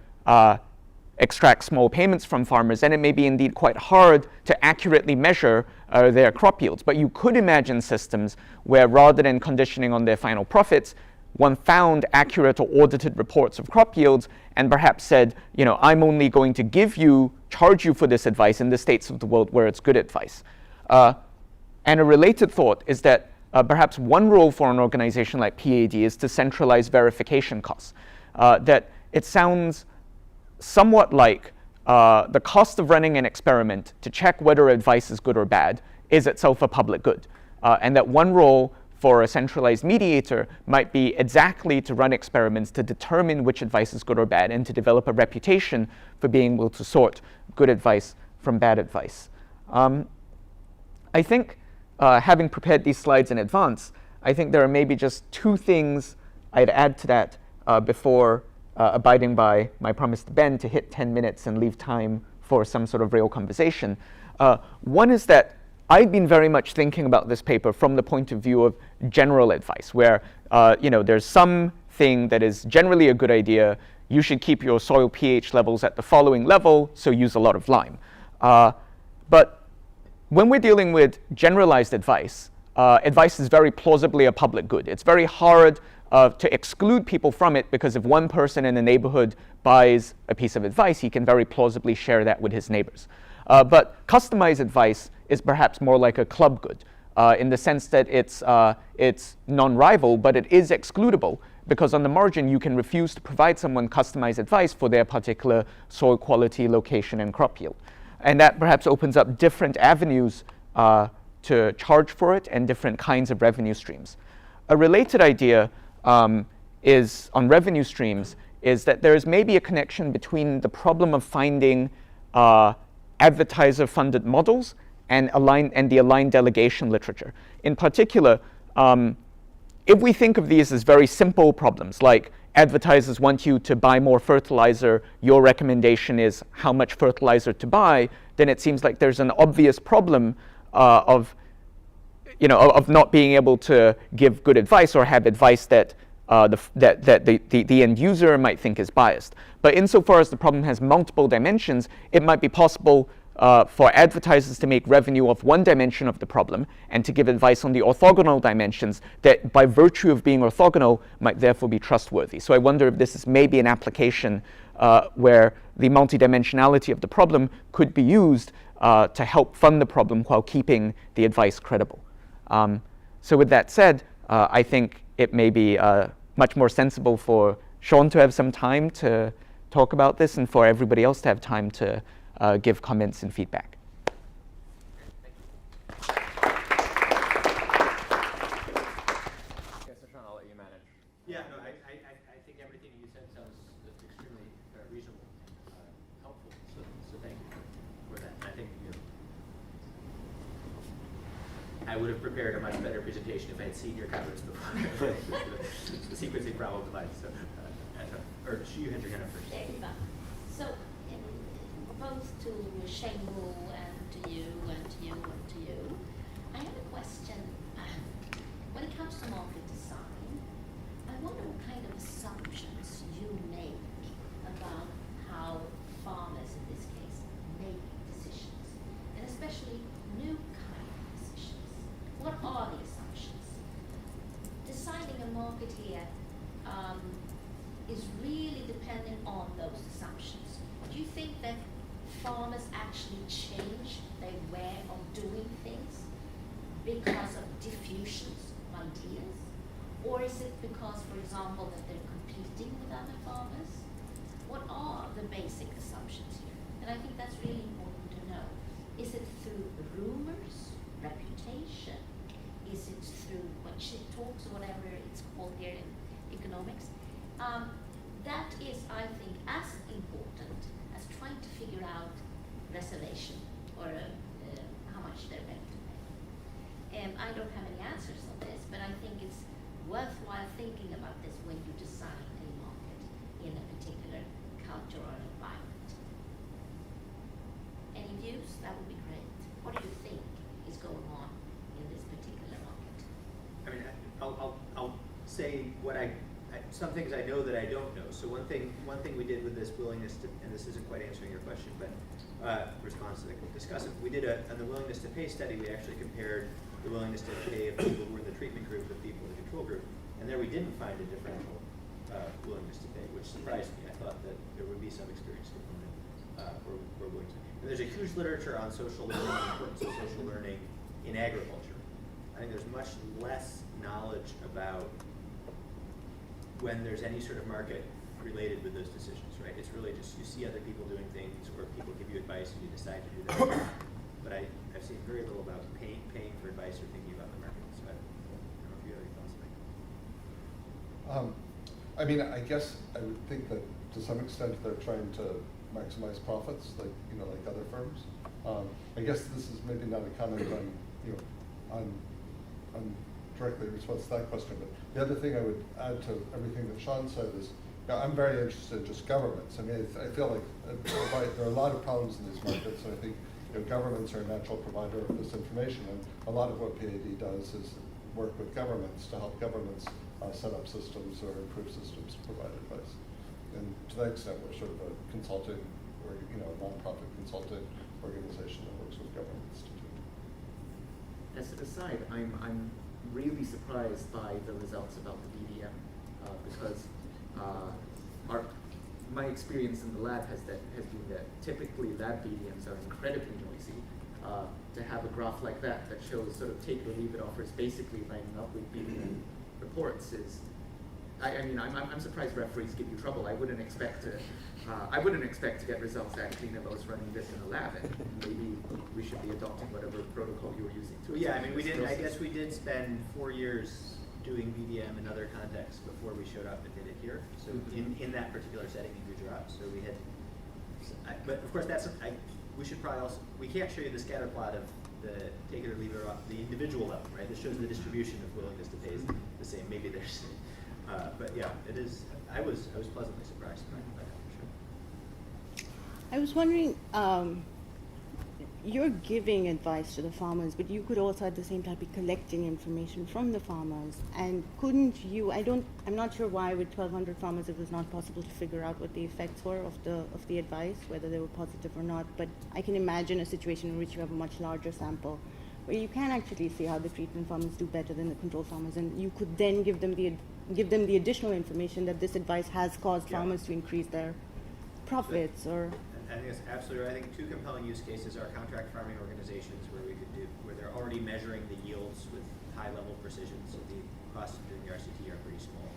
extract small payments from farmers, and it may be indeed quite hard to accurately measure their crop yields. But you could imagine systems where, rather than conditioning on their final profits, one found accurate or audited reports of crop yields and perhaps said, you know, I'm only going to charge you for this advice in the states of the world where it's good advice. And a related thought is that perhaps one role for an organization like PAD is to centralize verification costs. That it sounds somewhat like the cost of running an experiment to check whether advice is good or bad is itself a public good. And that one role for a centralized mediator might be exactly to run experiments to determine which advice is good or bad and to develop a reputation for being able to sort good advice from bad advice. I think, having prepared these slides in advance, I think there are maybe just two things I'd add to that before abiding by my promise to Ben to hit 10 minutes and leave time for some sort of real conversation. One is that I've been very much thinking about this paper from the point of view of general advice, where there's something that is generally a good idea. You should keep your soil pH levels at the following level, so use a lot of lime. But when we're dealing with generalized advice, advice is very plausibly a public good. It's very hard to exclude people from it, because if one person in a neighborhood buys a piece of advice, he can very plausibly share that with his neighbors. But customized advice is perhaps more like a club good, in the sense that it's non-rival, but it is excludable, because on the margin you can refuse to provide someone customized advice for their particular soil quality, location, and crop yield. And that perhaps opens up different avenues to charge for it and different kinds of revenue streams. A related idea is on revenue streams is that there is maybe a connection between the problem of finding advertiser-funded models and the aligned delegation literature. In particular, if we think of these as very simple problems, like advertisers want you to buy more fertilizer, your recommendation is how much fertilizer to buy, then it seems like there's an obvious problem of of not being able to give good advice or have advice that the end user might think is biased. But insofar as the problem has multiple dimensions, it might be possible for advertisers to make revenue of one dimension of the problem and to give advice on the orthogonal dimensions that, by virtue of being orthogonal, might therefore be trustworthy. So I wonder if this is maybe an application where the multidimensionality of the problem could be used to help fund the problem while keeping the advice credible. So with that said, I think it may be much more sensible for Shawn to have some time to talk about this and for everybody else to have time to give comments and feedback. Yes, Shawn, I'll let you manage. Yeah, no, I think everything you said sounds extremely reasonable and helpful. So thank you for that. I think I would have prepared a much better presentation if I had seen your comments before. The sequencing problem divided. So, or you had your hand up first. There you go. So, both to Shane Wu and to you and to you and to you, I have a question. When it comes to market design, I wonder what kind of assumptions you make about how farmers, in this case, make decisions, and especially new kind of decisions. What are the assumptions? Deciding a market here is really dependent on those assumptions. Do you think that farmers actually change their way of doing things because of diffusions of ideas? Or is it because, for example, that they're competing with other farmers? What are the basic assumptions here? And I think that's really important to know. Is it through rumors, reputation? Is it through what shit talks or whatever it's called here in economics? That is, I think, as important as trying to figure out reservation or how much they're ready to pay. I don't have any answers on this, but I think it's worthwhile thinking about this when you design a market in a particular culture or environment. Any views? That would be great. What do you think is going on in this particular market? I mean, I'll say what some things I know that I don't know. So one thing we did with this willingness to, and this isn't quite answering your question, but response to discuss it. We did on the willingness to pay study. We actually compared the willingness to pay of people who were in the treatment group with people in the control group, and there we didn't find a differential willingness to pay, which surprised me. I thought that there would be some experience component or willing to. And there's a huge literature on social learning, the importance of social learning in agriculture. I think there's much less knowledge about when there's any sort of market related with those decisions, right? It's really just you see other people doing things, or people give you advice and you decide to do that. But I've seen very little about paying for advice or thinking about the market. So I don't know if you have any thoughts on that. I mean, I guess I would think that to some extent they're trying to maximize profits, like other firms. I guess this is maybe not a comment on directly in response to that question, but the other thing I would add to everything that Shawn said is, I'm very interested in just governments. I mean, I feel like there are a lot of problems in these markets, and I think governments are a natural provider of this information, and a lot of what PAD does is work with governments to help governments set up systems or improve systems, provide advice. And to that extent, we're sort of a consulting, or a nonprofit consulting organization that works with governments to do it. As an aside, I'm really surprised by the results about the BDM because my experience in the lab has been that typically lab BDMs are incredibly noisy. To have a graph like that shows sort of take or leave it offers basically lining up with BDM reports is. I mean, I'm surprised referees give you trouble. I wouldn't expect to get results that clean if I was running this in a lab. And maybe we should be adopting whatever protocol you were using to. Yeah, I mean, I guess we did spend 4 years doing BDM in other contexts before we showed up and did it here. So in that particular setting in Gujarat, so we had. But of course, we should probably also. We can't show you the scatter plot of the take it or leave it off the individual level, right? This shows the distribution of willingness to pay is the same. Maybe there's. But yeah, it is. I was pleasantly surprised by that for sure. I was wondering, you're giving advice to the farmers, but you could also at the same time be collecting information from the farmers. And couldn't you, I'm not sure why with 1,200 farmers it was not possible to figure out what the effects were of the advice, whether they were positive or not. But I can imagine a situation in which you have a much larger sample, where you can actually see how the treatment farmers do better than the control farmers, and you could then give them the additional information that this advice has caused farmers to increase their profits or. I think that's absolutely right. I think two compelling use cases are contract farming organizations where they're already measuring the yields with high level precision, so the costs of doing the RCT are pretty small.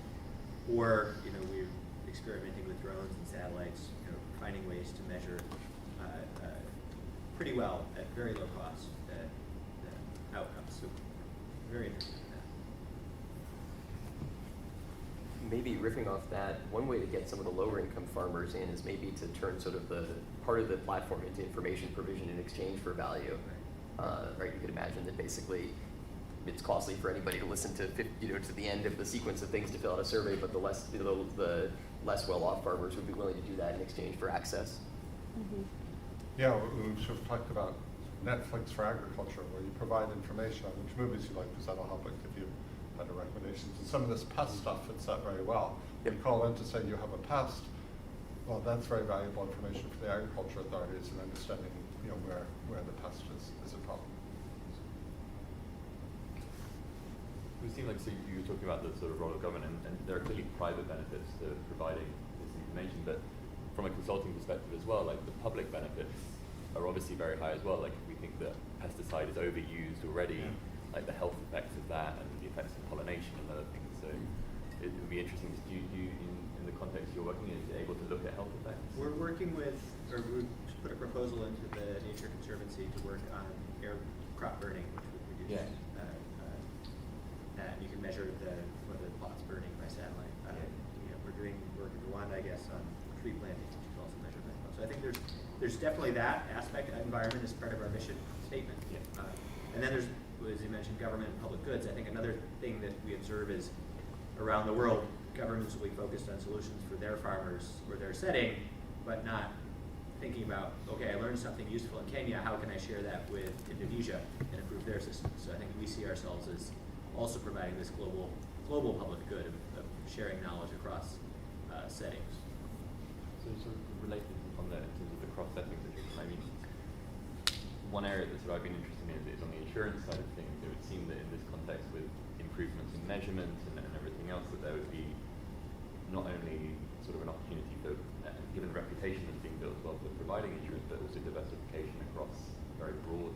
Or, we're experimenting with drones and satellites, finding ways to measure pretty well at very low cost the outcomes. So very interesting in that. Maybe riffing off that, one way to get some of the lower income farmers in is maybe to turn sort of the part of the platform into information provision in exchange for value. Right? You could imagine that basically it's costly for anybody to listen to to the end of the sequence of things to fill out a survey, but the less well-off farmers would be willing to do that in exchange for access. Mm-hmm. Yeah, we've sort of talked about Netflix for agriculture, where you provide information on which movies you like, because that'll help it give you better recommendations. And some of this pest stuff fits that very well. Yep. You call in to say you have a pest, well, that's very valuable information for the agriculture authorities in understanding, where the pest is a problem. It would seem like, so you were talking about the sort of role of government, and there are clearly private benefits to providing this information, but from a consulting perspective as well, like the public benefits are obviously very high as well. Like if we think that pesticide is overused already, like the health effects of that and the effects of pollination and other things. So it would be interesting to in the context you're working in, is able to look at health effects? We're working with, or we put a proposal into the Nature Conservancy to work on air crop burning, which would reduce that. You can measure whether the plot's burning by satellite. We're doing work in Rwanda, I guess, on tree planting, which is also measured by well. So I think there's definitely that aspect. Environment is part of our mission statement. And then there's, as you mentioned, government and public goods. I think another thing that we observe is around the world, governments will be focused on solutions for their farmers or their setting, but not thinking about, okay, I learned something useful in Kenya, how can I share that with Indonesia and improve their systems? So I think we see ourselves as also providing this global public good of sharing knowledge across settings. So sort of related on that in terms of the cross-setting situation, I mean, one area that I've been interested in is on the insurance side of things. It would seem that in this context with improvements in measurement and everything else, that there would be not only sort of an opportunity for, given the reputation that's being built as well, for providing insurance, but also diversification across a very broad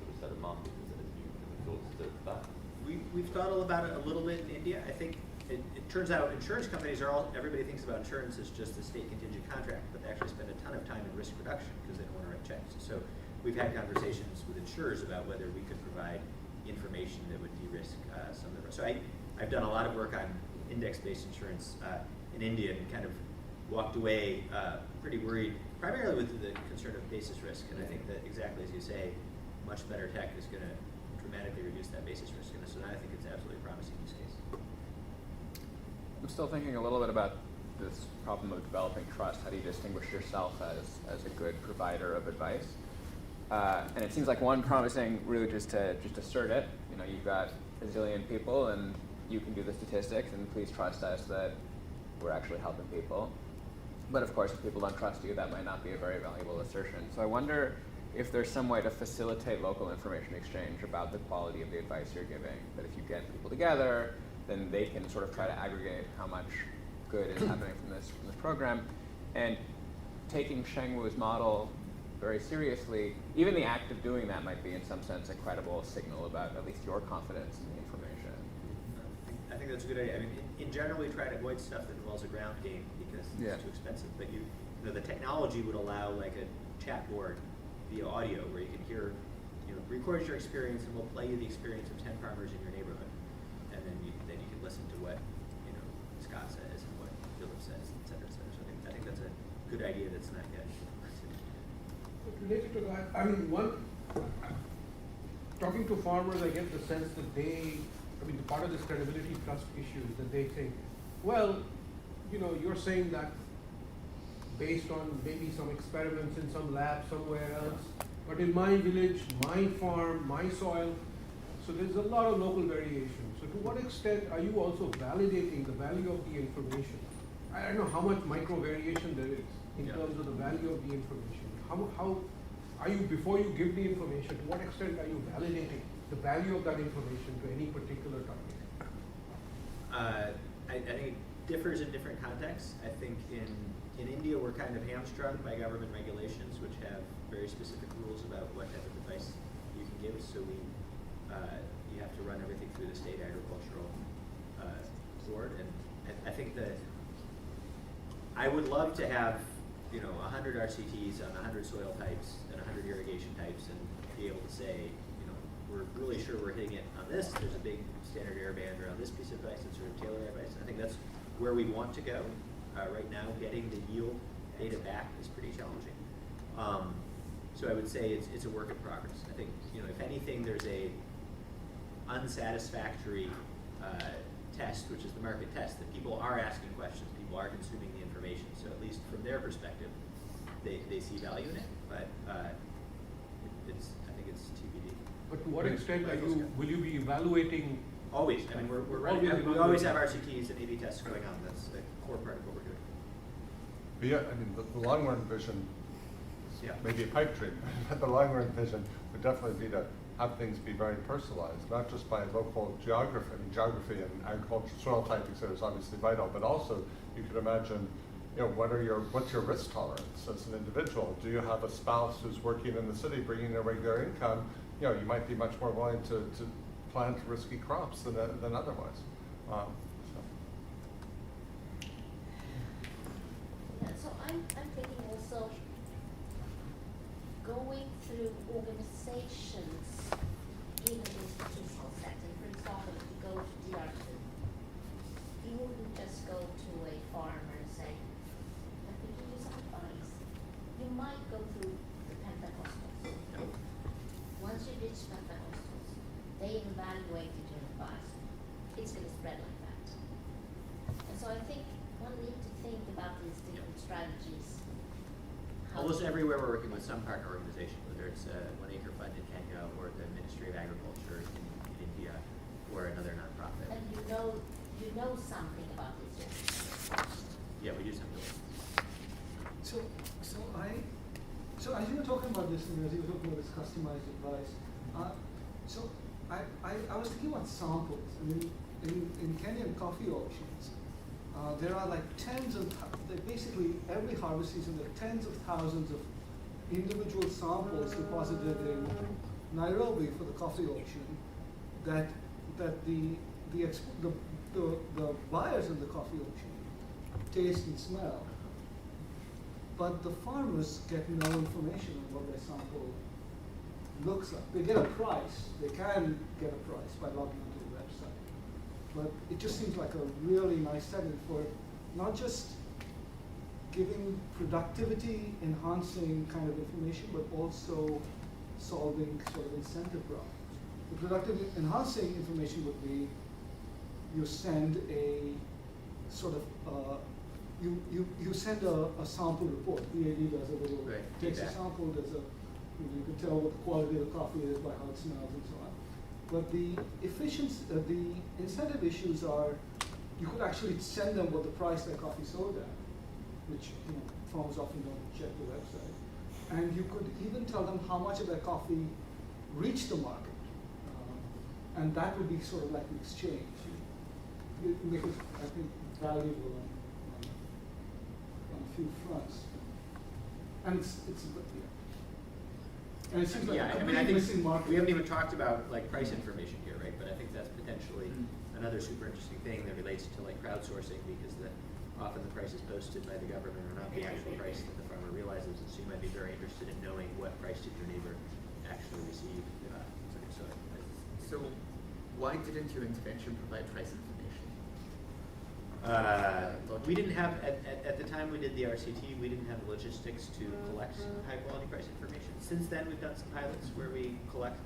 sort of set of markets. As you have thoughts to that? We've thought about it a little bit in India. I think it turns out insurance companies everybody thinks about insurance as just a state contingent contract, but they actually spend a ton of time in risk reduction because they don't want to write checks. So we've had conversations with insurers about whether we could provide information that would de-risk some of the risk. So I've done a lot of work on index-based insurance in India and kind of walked away pretty worried, primarily with the concern of basis risk. And I think that exactly as you say, much better tech is going to dramatically reduce that basis risk. And so now I think it's absolutely a promising use case. I'm still thinking a little bit about this problem of developing trust. How do you distinguish yourself as a good provider of advice? And it seems like one promising route is to just assert it. You've got a zillion people and you can do the statistics and please trust us that we're actually helping people. But of course, if people don't trust you, that might not be a very valuable assertion. So I wonder if there's some way to facilitate local information exchange about the quality of the advice you're giving. That if you get people together, then they can sort of try to aggregate how much good is happening from this program. And taking Shengwu's model very seriously, even the act of doing that might be in some sense a credible signal about at least your confidence in the information. I think that's a good idea. I mean, in general, we try to avoid stuff that involves a ground game because it's too expensive. But the technology would allow like a chat board via audio where you can hear, record your experience and we'll play you the experience of 10 farmers in your neighborhood. And then you can listen to what, Scott says and what Philip says, et cetera, et cetera. So I think that's a good idea that's not yet. Related to that, talking to farmers, I get the sense that part of this credibility trust issue is that they think, well, you're saying that based on maybe some experiments in some lab somewhere else, but in my village, my farm, my soil, so there's a lot of local variation. So to what extent are you also validating the value of the information? I don't know how much micro variation there is in terms of the value of the information. How are you, before you give the information, to what extent are you validating the value of that information to any particular target? I think it differs in different contexts. I think in India we're kind of hamstrung by government regulations, which have very specific rules about what type of advice you can give. So you have to run everything through the state agricultural board, and I think that I would love to have 100 RCTs on 100 soil types and 100 irrigation types, and be able to say, we're really sure we're hitting it on this. There's a big standard error band around this piece of advice and sort of tailor advice. I think that's where we want to go. Right now, getting the yield data back is pretty challenging. So I would say it's a work in progress. I think if anything, there's a unsatisfactory test, which is the market test, that people are asking questions, people are consuming the information. So at least from their perspective, they see value in it. But I think it's TBD. But to what extent will you be evaluating? Always. I mean, we're running. We always have RCTs and A/B tests going on. That's a core part of what we're doing. But yeah, I mean, the long-run vision, maybe a pipe dream, but the long-run vision would definitely be to have things be very personalized, not just by local geography. I mean, geography and agriculture, soil type, etc. is obviously vital, but also you could imagine, what's your risk tolerance as an individual? Do you have a spouse who's working in the city, bringing a regular income? You might be much more willing to plant risky crops than otherwise. So I'm thinking also going through organizations in an institutional setting. For example, if you go to DRC, you wouldn't just go to a farmer and say, let me give you some advice. You might go through the Pentecostals. Once you reach Pentecostals, they evaluated your advice. It's going to spread like that. And so I think one needs to think about these different strategies. Almost everywhere we're working with some partner organization, whether it's One Acre Fund in Kenya or the Ministry of Agriculture in India or another nonprofit. And you know something about this. Yeah, we do something. So as you were talking about this, and as you were talking about this customized advice, I was thinking about samples. I mean, in Kenyan coffee auctions, there are like basically every harvest season there are tens of thousands of individual samples deposited in Nairobi for the coffee auction that the buyers in the coffee auction taste and smell, but the farmers get no information on what their sample looks like. They get a price. They can get a price by logging onto the website. But it just seems like a really nice setting for not just giving productivity enhancing kind of information, but also solving sort of incentive problems. The productivity enhancing information would be you send a sort of you send a sample report. BAD does a little takes a sample, does a you can tell what the quality of the coffee is by how it smells and so on. But the efficiency, the incentive issues are, you could actually send them what the price their coffee sold at, which farmers often don't check the website, and you could even tell them how much of their coffee reached the market, and that would be sort of like an exchange. It make it, I think, valuable on a few fronts, and it's yeah. And it seems like I mean, I think we haven't even talked about like price information here, right? But I think that's potentially another super interesting thing that relates to like crowdsourcing, because often the price is posted by the government or not the actual price that the farmer realizes. And so you might be very interested in knowing what price did your neighbor actually receive. So why didn't your intervention provide price information? We didn't have, at the time we did the RCT, we didn't have the logistics to collect high quality price information. Since then, we've done some pilots where we collect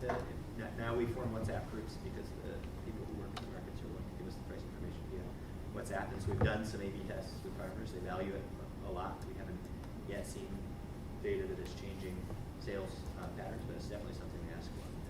now we form WhatsApp groups because the people who work in the markets are willing to give us the price information via WhatsApp. And so we've done some A/B tests with farmers. They value it a lot. We haven't yet seen data that is changing sales patterns, but it's definitely something to ask about.